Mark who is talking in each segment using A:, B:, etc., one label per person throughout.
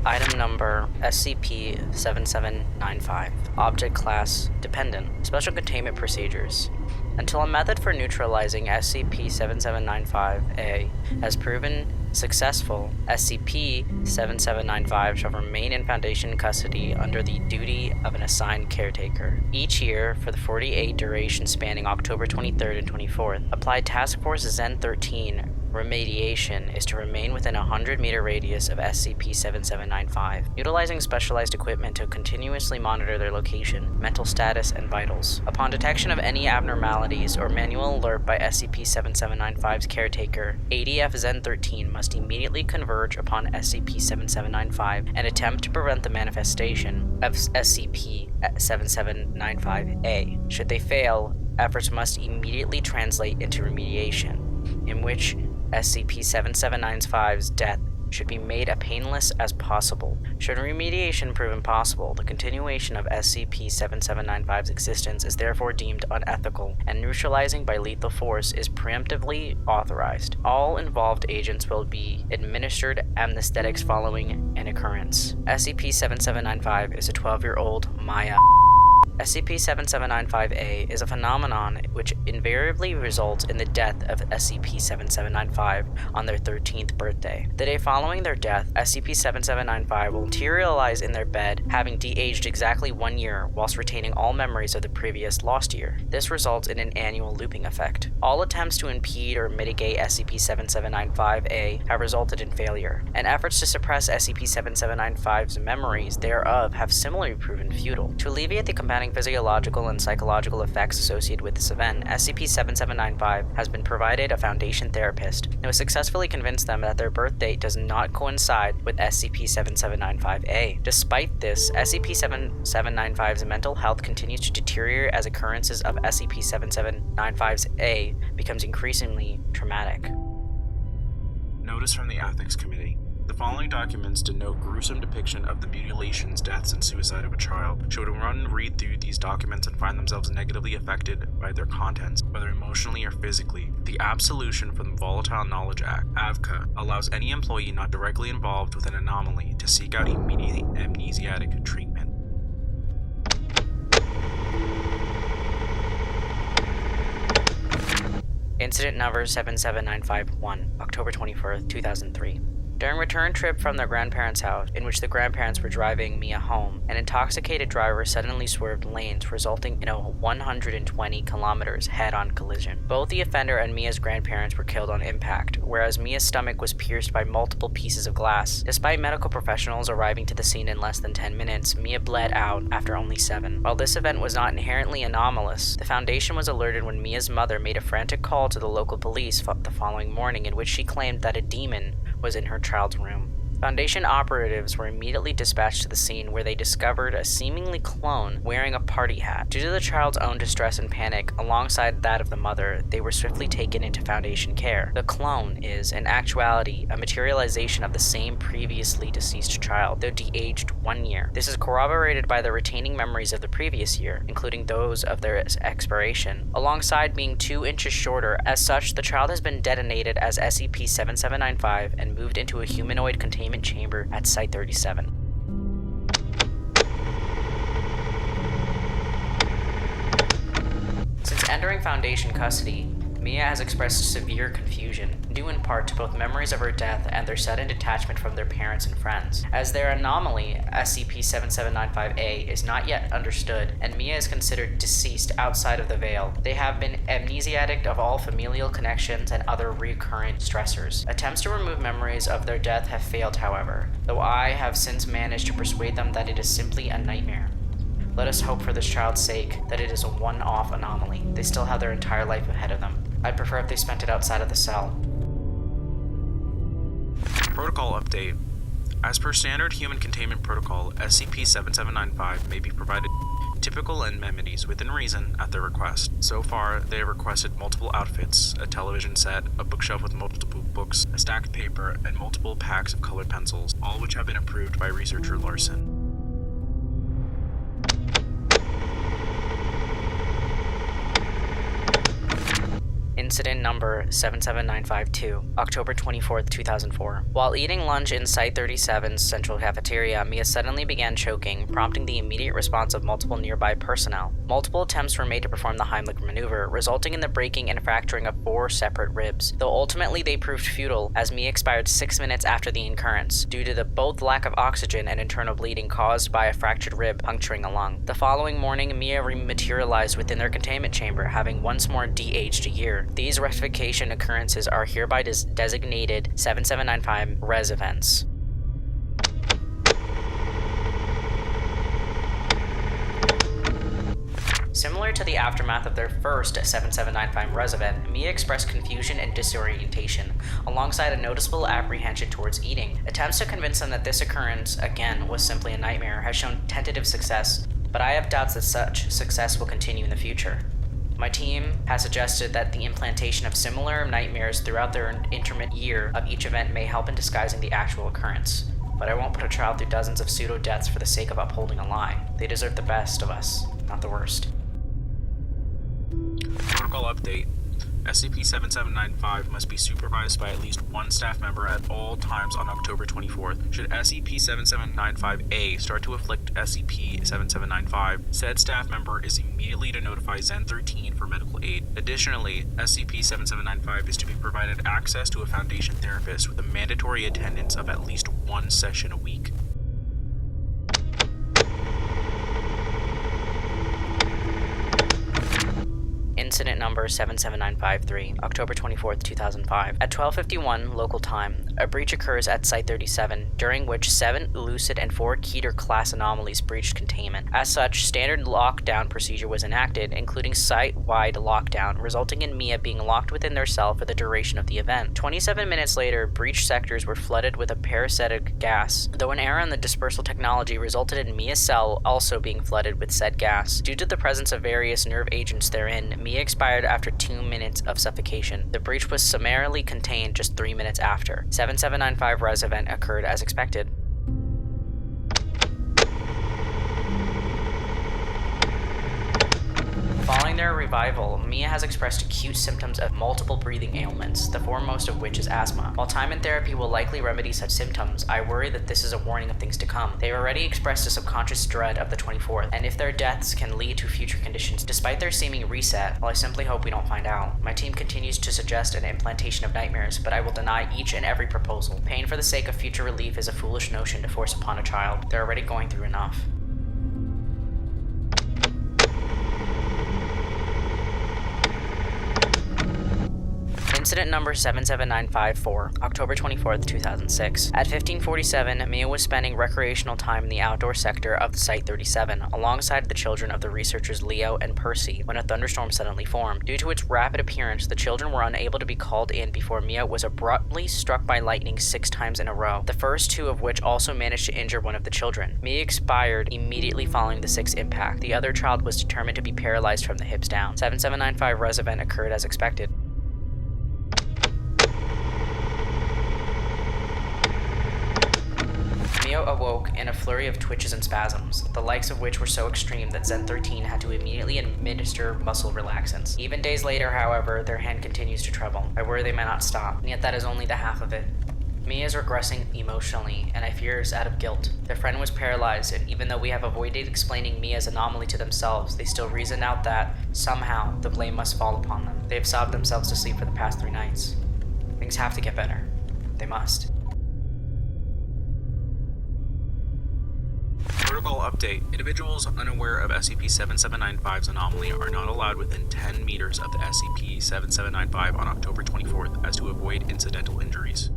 A: Item number SCP-7795. Object Class Dependent. Special Containment Procedures. Until a method for neutralizing SCP-7795-A has proven successful, SCP-7795 shall remain in Foundation custody under the duty of an assigned caretaker. Each year, for the 48 duration spanning October 23rd and 24th, Applied Task Force Zen-13 remediation is to remain within a 100-meter radius of SCP-7795, utilizing specialized equipment to continuously monitor their location, mental status, and vitals. Upon detection of any abnormalities or manual alert by SCP-7795's caretaker, ADF Zen-13 must immediately converge upon SCP-7795 and attempt to prevent the manifestation of SCP-7795-A. Should they fail, efforts must immediately translate into remediation, in which SCP-7795's death should be made as painless as possible. Should remediation prove impossible, the continuation of SCP-7795's existence is therefore deemed unethical, and neutralizing by lethal force is preemptively authorized. All involved agents will be administered anesthetics following an occurrence. SCP-7795 is a 12-year-old Maya. SCP-7795-A is a phenomenon which invariably results in the death of SCP-7795 on their 13th birthday. The day following their death, SCP-7795 will materialize in their bed, having de-aged exactly 1 year whilst retaining all memories of the previous lost year. This results in an annual looping effect. All attempts to impede or mitigate SCP-7795-A have resulted in failure, and efforts to suppress SCP-7795's memories thereof have similarly proven futile. To alleviate the compounding physiological and psychological effects associated with this event, SCP-7795 has been provided a Foundation therapist and has successfully convinced them that their birth date does not coincide with SCP-7795-A. Despite this, SCP-7795's mental health continues to deteriorate as occurrences of SCP-7795-A becomes increasingly traumatic.
B: Notice from the Ethics Committee. The following documents denote gruesome depiction of the mutilations, deaths, and suicide of a child. Should one read through these documents and find themselves negatively affected by their contents, whether emotionally or physically, the Absolution from the Volatile Knowledge Act, AVCA, allows any employee not directly involved with an anomaly to seek out immediate amnesiatic treatment.
A: Incident number 77951, October 24th, 2003. During a return trip from their grandparents' house, in which the grandparents were driving Mia home, an intoxicated driver suddenly swerved lanes, resulting in a 120 kilometers head-on collision. Both the offender and Mia's grandparents were killed on impact, whereas Mia's stomach was pierced by multiple pieces of glass. Despite medical professionals arriving to the scene in less than 10 minutes, Mia bled out after only 7. While this event was not inherently anomalous, the Foundation was alerted when Mia's mother made a frantic call to the local police the following morning, in which she claimed that a demon was in her child's room. Foundation operatives were immediately dispatched to the scene, where they discovered a seemingly clone wearing a party hat. Due to the child's own distress and panic, alongside that of the mother, they were swiftly taken into Foundation care. The clone is, in actuality, a materialization of the same previously deceased child, though de-aged 1 year. This is corroborated by the retaining memories of the previous year, including those of their expiration, alongside being 2 inches shorter. As such, the child has been detonated as SCP-7795 and moved into a humanoid containment chamber at Site-37. Since entering Foundation custody, Mia has expressed severe confusion, due in part to both memories of her death and their sudden detachment from their parents and friends. As their anomaly, SCP-7795-A, is not yet understood, and Mia is considered deceased outside of the veil, they have been amnesiac of all familial connections and other recurrent stressors. Attempts to remove memories of their death have failed, however, though I have since managed to persuade them that it is simply a nightmare. Let us hope for this child's sake that it is a one-off anomaly. They still have their entire life ahead of them. I'd prefer if they spent it outside of the cell.
B: Protocol update. As per standard human containment protocol, SCP-7795 may be provided typical amenities within reason at their request. So far, they have requested multiple outfits, a television set, a bookshelf with multiple books, a stack of paper, and multiple packs of colored pencils, all which have been approved by researcher Larson.
A: In Incident number 77952, October 24th, 2004. While eating lunch in Site 37's central cafeteria, Mia suddenly began choking, prompting the immediate response of multiple nearby personnel. Multiple attempts were made to perform the Heimlich maneuver, resulting in the breaking and fracturing of 4 separate ribs, though ultimately they proved futile as Mia expired 6 minutes after the occurrence, due to the both lack of oxygen and internal bleeding caused by a fractured rib puncturing a lung. The following morning, Mia rematerialized within their containment chamber, having once more de-aged a year. These rectification occurrences are hereby designated 7795 res events. Similar to the aftermath of their first 7795 res event, Mia expressed confusion and disorientation, alongside a noticeable apprehension towards eating. Attempts to convince them that this occurrence, again, was simply a nightmare has shown tentative success, but I have doubts that such success will continue in the future. My team has suggested that the implantation of similar nightmares throughout their intermittent year of each event may help in disguising the actual occurrence. But I won't put a child through dozens of pseudo-deaths for the sake of upholding a lie. They deserve the best of us, not the worst.
B: Protocol update. SCP-7795 must be supervised by at least one staff member at all times on October 24th. Should SCP-7795-A start to afflict SCP-7795, said staff member is immediately to notify Zen-13 for medical aid. Additionally, SCP-7795 is to be provided access to a Foundation therapist with a mandatory attendance of at least one session a week.
A: Incident number 77953, October 24th, 2005. At 12:51 local time, a breach occurs at Site 37, during which 7 Lucid and 4 Keter-class anomalies breached containment. As such, standard lockdown procedure was enacted, including site-wide lockdown, resulting in Mia being locked within their cell for the duration of the event. 27 minutes later, breached sectors were flooded with a parasitic gas, though an error in the dispersal technology resulted in Mia's cell also being flooded with said gas. Due to the presence of various nerve agents therein, Mia expired after 2 minutes of suffocation. The breach was summarily contained just 3 minutes after. 7795 res event occurred as expected. Following their revival, Mia has expressed acute symptoms of multiple breathing ailments, the foremost of which is asthma. While time and therapy will likely remedy such symptoms, I worry that this is a warning of things to come. They have already expressed a subconscious dread of the 24th, and if their deaths can lead to future conditions despite their seeming reset, well, I simply hope we don't find out. My team continues to suggest an implantation of nightmares, but I will deny each and every proposal. Pain for the sake of future relief is a foolish notion to force upon a child. They're already going through enough. Incident number 77954, October 24th, 2006. At 15:47, Mia was spending recreational time in the outdoor sector of the Site 37, alongside the children of the researchers Leo and Percy, when a thunderstorm suddenly formed. Due to its rapid appearance, the children were unable to be called in before Mia was abruptly struck by lightning 6 times in a row, the first 2 of which also managed to injure one of the children. Mia expired immediately following the 6th impact. The other child was determined to be paralyzed from the hips down. 7795 res event occurred as expected. Mia awoke in a flurry of twitches and spasms, the likes of which were so extreme that Zen-13 had to immediately administer muscle relaxants. Even days later, however, their hand continues to tremble. I worry they may not stop, and yet that is only the half of it. Mia is regressing emotionally, and I fear it's out of guilt. Their friend was paralyzed, and even though we have avoided explaining Mia's anomaly to themselves, they still reason out that, somehow, the blame must fall upon them. They have sobbed themselves to sleep for the past 3 nights. Things have to get better. They must.
B: Protocol update. Individuals unaware of SCP-7795's anomaly are not allowed within 10 meters of the SCP-7795 on October 24th as to avoid incidental injuries.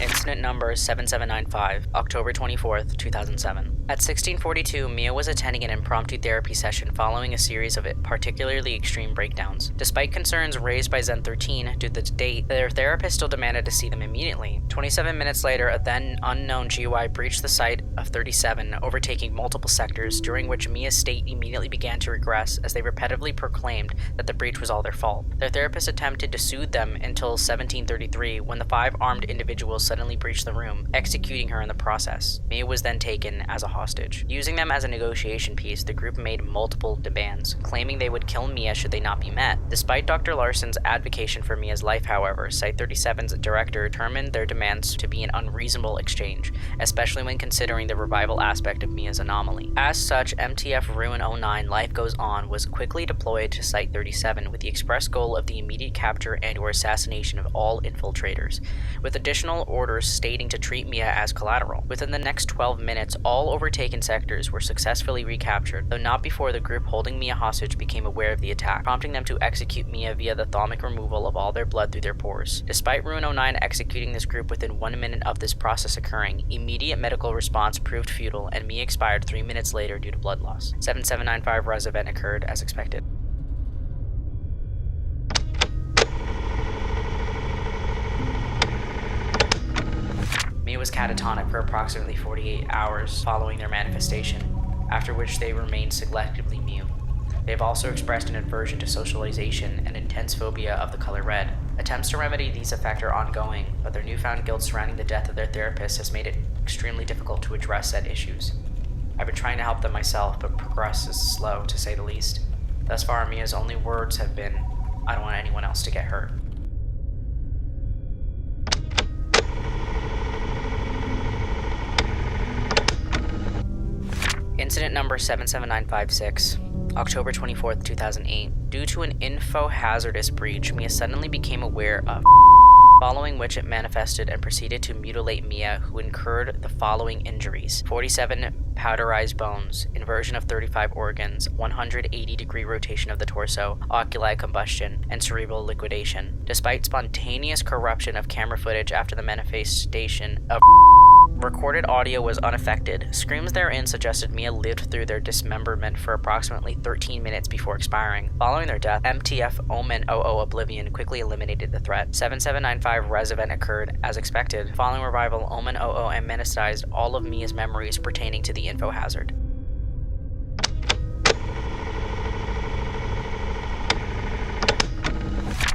A: Incident number 7795, October 24th, 2007. At 16:42, Mia was attending an impromptu therapy session following a series of particularly extreme breakdowns. Despite concerns raised by Zen-13 due to the date, their therapist still demanded to see them immediately. 27 minutes later, a then unknown GUI breached the site of 37, overtaking multiple sectors, during which Mia's state immediately began to regress as they repetitively proclaimed that the breach was all their fault. Their therapist attempted to soothe them until 17:33, when the 5 armed individuals suddenly breached the room, executing her in the process. Mia was then taken as a hostage. hostage. Using them as a negotiation piece, the group made multiple demands, claiming they would kill Mia should they not be met. Despite Dr. Larson's advocacy for Mia's life, however, Site-37's director determined their demands to be an unreasonable exchange, especially when considering the revival aspect of Mia's anomaly. As such, MTF Ruin 09 Life Goes On was quickly deployed to Site-37 with the express goal of the immediate capture and/or assassination of all infiltrators, with additional orders stating to treat Mia as collateral. Within the next 12 minutes, all overtaken sectors were successfully recaptured, though not before the group holding Mia hostage became aware of the attack, prompting them to execute Mia via the thalamic removal of all their blood through their pores. Despite Ruin 09 executing this group within 1 minute of this process occurring, immediate medical response proved futile and Mia expired 3 minutes later due to blood loss. 7795 res event occurred as expected. Mia was catatonic for approximately 48 hours following their manifestation, after which they remained selectively mute. They have also expressed an aversion to socialization and intense phobia of the color red. Attempts to remedy these effects are ongoing, but their newfound guilt surrounding the death of their therapist has made it extremely difficult to address said issues. I've been trying to help them myself, but progress is slow, to say the least. Thus far, Mia's only words have been, "I don't want anyone else to get hurt." Incident number 77956, October 24th, 2008. Due to an info-hazardous breach, Mia suddenly became aware of following which it manifested and proceeded to mutilate Mia, who incurred the following injuries: 47 powderized bones, inversion of 35 organs, 180-degree rotation of the torso, oculi combustion, and cerebral liquidation. Despite spontaneous corruption of camera footage after the manifestation of recorded audio was unaffected. Screams therein suggested Mia lived through their dismemberment for approximately 13 minutes before expiring. Following their death, MTF Omen 00 Oblivion quickly eliminated the threat. 7795 res event occurred as expected. Following revival, Omen 00 amnesticized all of Mia's memories pertaining to the Infohazard.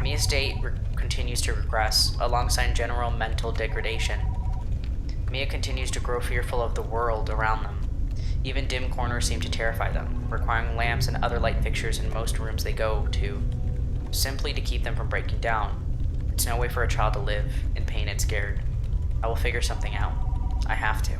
A: Mia's state continues to regress, alongside general mental degradation. Mia continues to grow fearful of the world around them. Even dim corners seem to terrify them, requiring lamps and other light fixtures in most rooms they go to, simply to keep them from breaking down. It's no way for a child to live, in pain and scared. I will figure something out. I have to.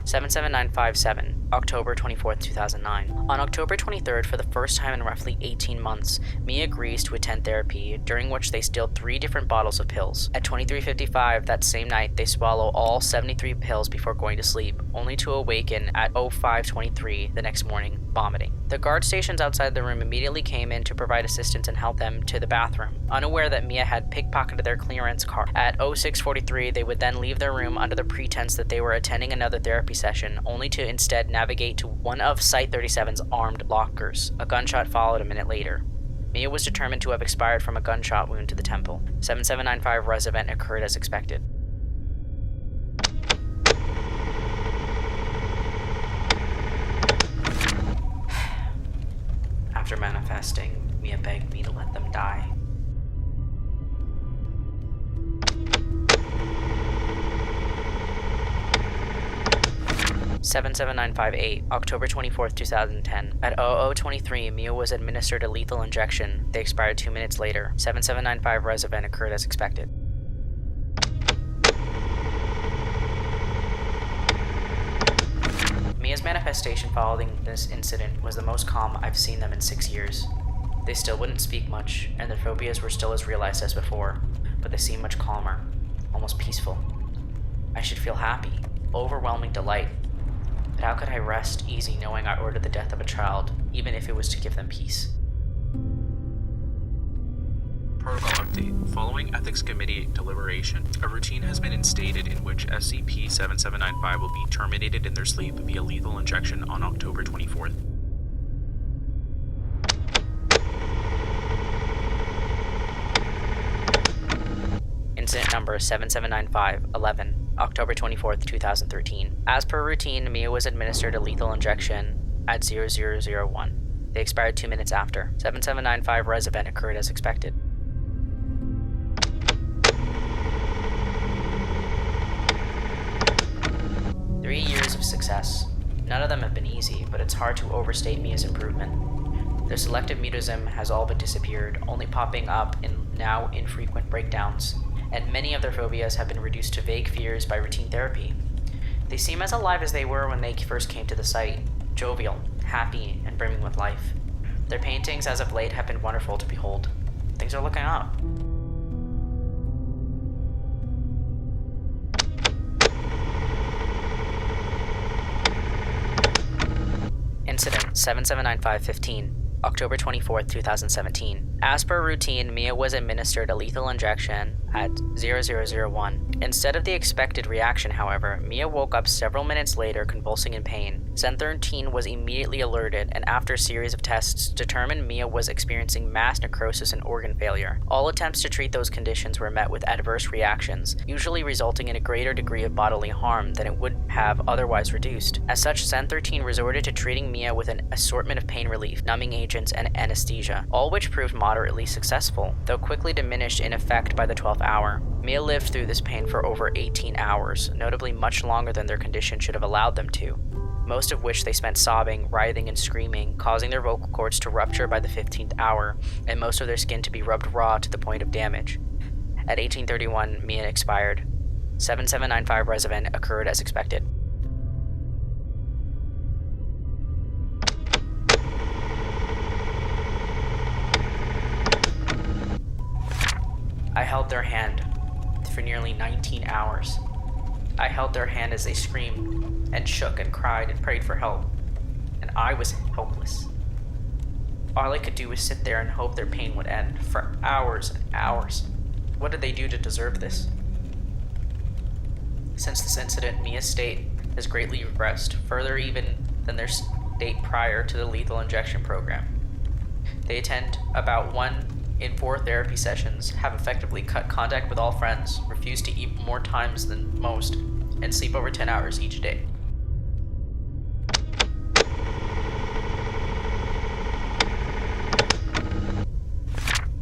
A: (77957) October 24th, 2009. On October 23rd, for the first time in roughly 18 months, Mia agrees to attend therapy, during which they steal 3 different bottles of pills. At 23:55 that same night, they swallow all 73 pills before going to sleep, only to awaken at 05:23 the next morning, vomiting. The guard stations outside the room immediately came in to provide assistance and help them to the bathroom, unaware that Mia had pickpocketed their clearance card. At 06:43, they would then leave their room under the pretense that they were attending another therapy session, only to instead navigate to one of Site-37's armed lockers. A gunshot followed a minute later. Mia was determined to have expired from a gunshot wound to the temple. 7795 res event occurred as expected. After manifesting, Mia begged me to let them die. (77958) October 24th, 2010. At 00:23, Mia was administered a lethal injection. They expired 2 minutes later. 7795 res event occurred as expected. Mia's manifestation following this incident was the most calm I've seen them in 6 years. They still wouldn't speak much, and their phobias were still as realized as before, but they seemed much calmer, almost peaceful. I should feel happy, overwhelming delight. But how could I rest easy knowing I ordered the death of a child, even if it was to give them peace?
B: Protocol update. Following Ethics Committee deliberation, a routine has been instated in which SCP-7795 will be terminated in their sleep via lethal injection on October 24th.
A: Incident number 7795-11, October 24th, 2013. As per routine, Mia was administered a lethal injection at 0001. They expired 2 minutes after. 7795 res event occurred as expected. 3 years of success. None of them have been easy, but it's hard to overstate Mia's improvement. Their selective mutism has all but disappeared, only popping up in now infrequent breakdowns, and many of their phobias have been reduced to vague fears by routine therapy. They seem as alive as they were when they first came to the site, jovial, happy, and brimming with life. Their paintings as of late have been wonderful to behold. Things are looking up. Incident 779515, October 24th, 2017. As per routine, Mia was administered a lethal injection at 0001. Instead of the expected reaction, however, Mia woke up several minutes later convulsing in pain. Zen 13 was immediately alerted, and after a series of tests, determined Mia was experiencing mass necrosis and organ failure. All attempts to treat those conditions were met with adverse reactions, usually resulting in a greater degree of bodily harm than it would have otherwise reduced. As such, Zen 13 resorted to treating Mia with an assortment of pain relief, numbing agents, and anesthesia, all which proved moderately successful, though quickly diminished in effect by the 12th hour. Mia lived through this pain for over 18 hours, notably much longer than their condition should have allowed them to, most of which they spent sobbing, writhing, and screaming, causing their vocal cords to rupture by the 15th hour, and most of their skin to be rubbed raw to the point of damage. At 1831, Mia expired. 7795 res event occurred as expected. I held their hand for nearly 19 hours. I held their hand as they screamed and shook and cried and prayed for help, and I was helpless. All I could do was sit there and hope their pain would end for hours and hours. What did they do to deserve this? Since this incident, Mia's state has greatly regressed, further even than their state prior to the lethal injection program. They attend about 1 in 4 therapy sessions, have effectively cut contact with all friends, refuse to eat more times than most, and sleep over 10 hours each day.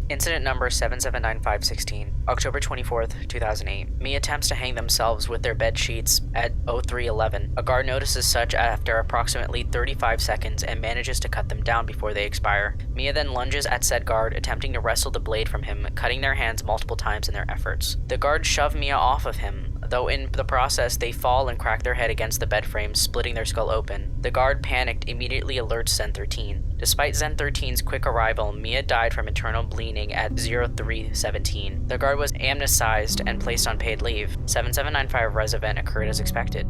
A: Incident number 779516, October 24th, 2008. Mia attempts to hang themselves with their bed sheets at 0311. A guard notices such after approximately 35 seconds and manages to cut them down before they expire. Mia then lunges at said guard, attempting to wrestle the blade from him, cutting their hands multiple times in their efforts. The guards shove Mia off of him, though in the process they fall and crack their head against the bed frame, splitting their skull open. The guard, panicked, immediately alerts Zen 13. Despite Zen 13's quick arrival, Mia died from internal bleeding at 0317. The guard was amnesticized and placed on paid leave. 7795 res event occurred as expected.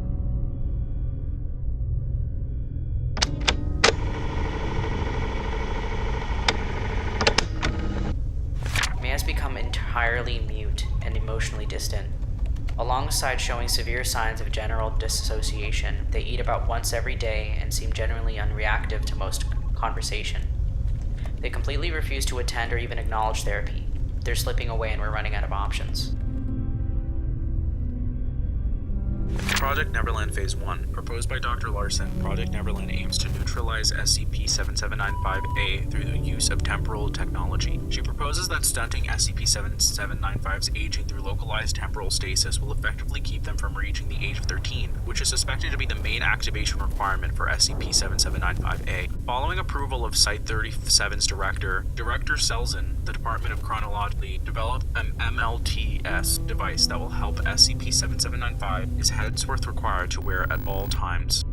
A: Mia has become entirely mute and emotionally distant. Alongside showing severe signs of general dissociation, they eat about once every day and seem generally unreactive to most conversation. They completely refuse to attend or even acknowledge therapy. They're slipping away and we're running out of options.
B: Project Neverland Phase 1. Proposed by Dr. Larson, Project Neverland aims to neutralize SCP-7795-A through the use of temporal technology. She proposes that stunting SCP-7795's aging through localized temporal stasis will effectively keep them from reaching the age of 13, which is suspected to be the main activation requirement for SCP-7795-A. Following approval of Site-37's director, Selzen, the Department of Chronology, developed an MLTS device that will help SCP-7795 is Headsworth required to wear at all times.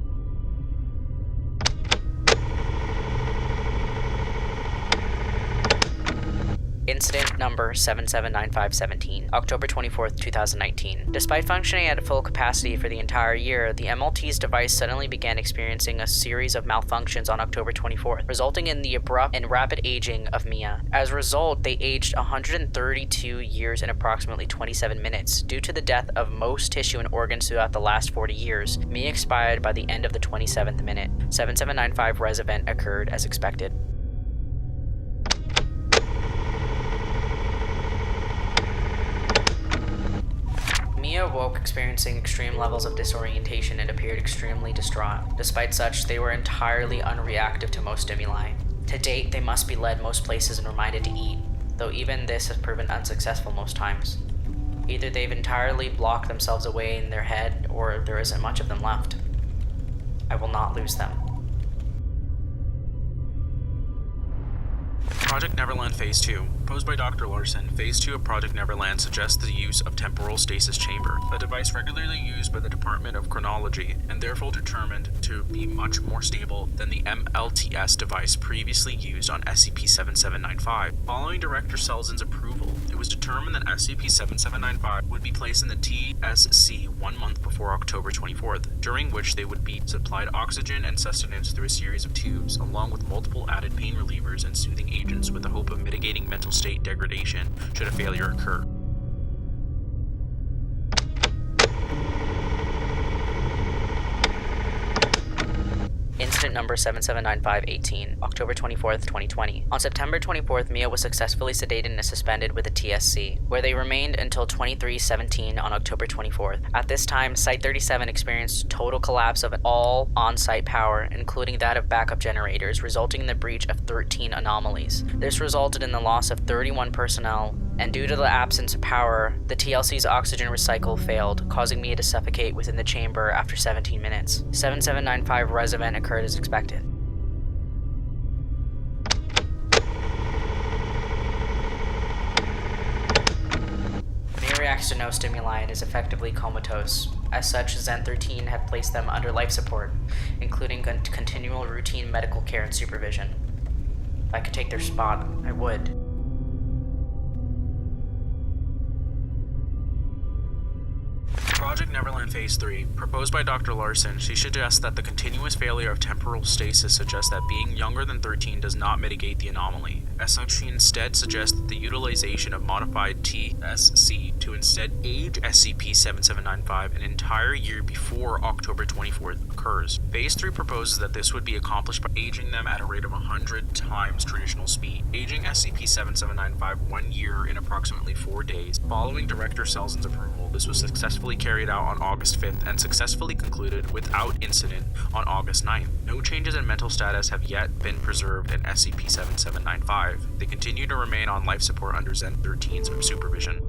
A: Incident number 779517, October 24th, 2019. Despite functioning at full capacity for the entire year, the MLT's device suddenly began experiencing a series of malfunctions on October 24th, resulting in the abrupt and rapid aging of Mia. As a result, they aged 132 years in approximately 27 minutes. Due to the death of most tissue and organs throughout the last 40 years, Mia expired by the end of the 27th minute. 7795 res event occurred as expected. Mia awoke experiencing extreme levels of disorientation and appeared extremely distraught. Despite such, they were entirely unreactive to most stimuli. To date, they must be led most places and reminded to eat, though even this has proven unsuccessful most times. Either they've entirely blocked themselves away in their head, or there isn't much of them left. I will not lose them.
B: Project Neverland Phase 2. Proposed by Dr. Larson, Phase 2 of Project Neverland suggests the use of Temporal Stasis Chamber, a device regularly used by the Department of Chronology, and therefore determined to be much more stable than the MLTS device previously used on SCP-7795. Following Director Selzin's approval, it was determined that SCP-7795 would be placed in the TSC 1 month before October 24th, during which they would be supplied oxygen and sustenance through a series of tubes, along with multiple added pain relievers and soothing agents with the hope of mitigating mental state degradation should a failure occur.
A: Incident number 779518, October 24th, 2020. On September 24th, Mia was successfully sedated and suspended with a TSC, where they remained until 23:17 on October 24th. At this time, Site-37 experienced total collapse of all on-site power, including that of backup generators, resulting in the breach of 13 anomalies. This resulted in the loss of 31 personnel, and due to the absence of power, the TLC's oxygen recycle failed, causing Mia to suffocate within the chamber after 17 minutes. 7795 res event occurred as expected. Mia reacts to no stimuli and is effectively comatose. As such, Zen-13 had placed them under life support, including continual routine medical care and supervision. If I could take their spot, I would.
B: Project Neverland Phase 3. Proposed by Dr. Larson, she suggests that the continuous failure of temporal stasis suggests that being younger than 13 does not mitigate the anomaly. As such, she instead suggests the utilization of modified TSC to instead age SCP-7795 an entire year before October 24th occurs. Phase 3 proposes that this would be accomplished by aging them at a rate of 100 times traditional speed, aging SCP-7795 1 year in approximately 4 days. Following Director Selzin's approval, this was successfully carried out on August 5th and successfully concluded without incident on August 9th. No changes in mental status have yet been preserved in SCP-7795. They continue to remain on life support under Zen-13's supervision.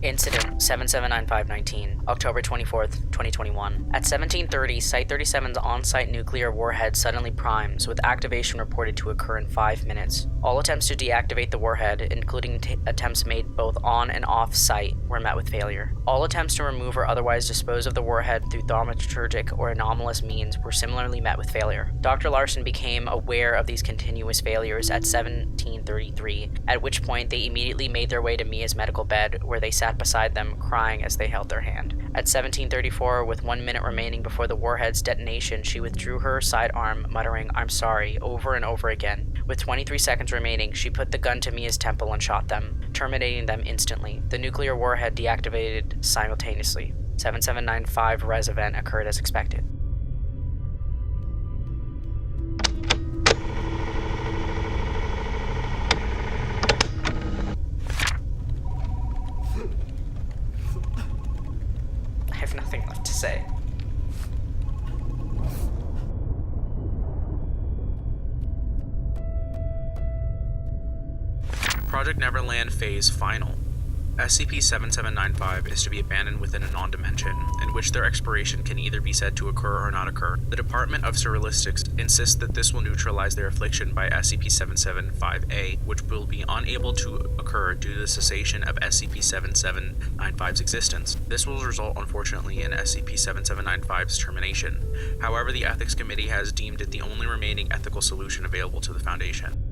A: Incident 779519, October 24th, 2021. At 1730, Site-37's on-site nuclear warhead suddenly primes, with activation reported to occur in 5 minutes. All attempts to deactivate the warhead, including attempts made both on and off-site, were met with failure. All attempts to remove or otherwise dispose of the warhead through thaumaturgic or anomalous means were similarly met with failure. Dr. Larson became aware of these continuous failures at 1733, at which point they immediately made their way to Mia's medical bed, where they sat beside them, crying as they held their hand. At 1734, with 1 minute remaining before the warhead's detonation, she withdrew her sidearm, muttering, "I'm sorry," over and over again. With 23 seconds remaining, she put the gun to Mia's temple and shot them, terminating them instantly. The nuclear warhead deactivated simultaneously. 7795 res event occurred as expected. I have nothing left to say.
B: Project Neverland Phase Final. SCP-7795 is to be abandoned within a non-dimension, in which their expiration can either be said to occur or not occur. The Department of Surrealistics insists that this will neutralize their affliction by SCP-775-A, which will be unable to occur due to the cessation of SCP-7795's existence. This will result, unfortunately, in SCP-7795's termination. However, the Ethics Committee has deemed it the only remaining ethical solution available to the Foundation.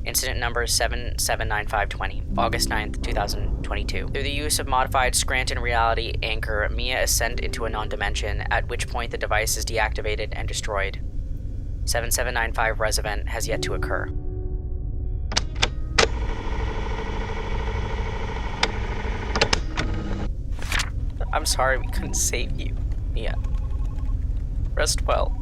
A: Incident number 779520, August 9th, 2022. Through the use of modified Scranton reality anchor, Mia ascend into a non-dimension, at which point the device is deactivated and destroyed. 7795 res event has yet to occur. I'm sorry we couldn't save you, Mia. Rest well.